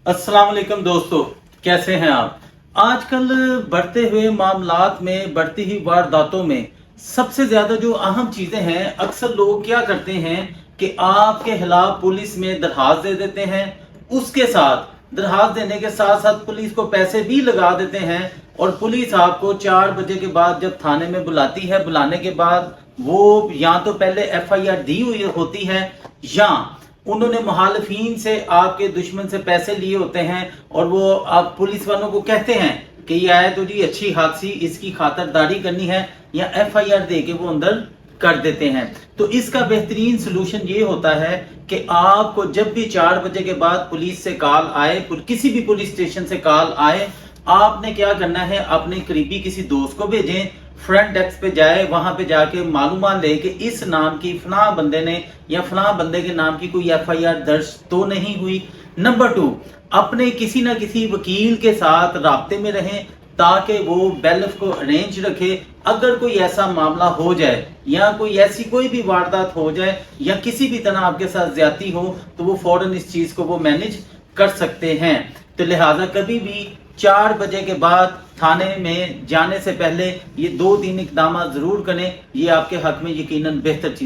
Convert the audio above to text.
अस्सलाम वालेकुम दोस्तों, कैसे हैं आप। आजकल बढ़ते हुए मामलात में, बढ़ती हुई वारदातों में सबसे ज्यादा जो अहम चीजें हैं, अक्सर लोग क्या करते हैं कि आपके खिलाफ पुलिस में दरखास्त दे देते हैं। उसके साथ दरखास्त देने के साथ साथ पुलिस को पैसे भी लगा देते हैं और पुलिस आपको 4 बजे के बाद जब थाने में बुलाती है, बुलाने के बाद वो या तो पहले FIR दी हुई होती है या उन्होंने मुखालिफिन से, आपके दुश्मन से पैसे लिए होते हैं और वो आप पुलिस वालों को कहते हैं कि ये आए तो जी अच्छी हादसी, इसकी खातरदारी करनी है, या FIR दे के वो अंदर कर देते हैं। तो इसका बेहतरीन सोल्यूशन ये होता है कि आपको जब भी 4 बजे के बाद पुलिस से कॉल आए, किसी भी पुलिस स्टेशन से कॉल आए, आपने क्या करना है, अपने करीबी किसी दोस्त को भेजें, फ्रंट डेस्क पे जाए, वहां पे जाके मालूमात ले कि इस नाम की फला बंदे ने या फला बंदे के नाम की कोई FIR दर्ज तो नहीं हुई। नंबर 2, अपने किसी ना किसी वकील के साथ राब्ते में रहें ताकि वो बेलफ को अरेंज रखे। अगर कोई ऐसा मामला हो जाए या कोई ऐसी कोई भी वारदात हो जाए या किसी भी तरह आपके साथ ज्यादती हो तो वो फौरन इस चीज को वो मैनेज कर सकते हैं। तो लिहाजा कभी भी 4 बजे के बाद थाने में जाने से पहले ये 2-3 इकदाम जरूर करें। ये आपके हक में यकीनन बेहतर चीज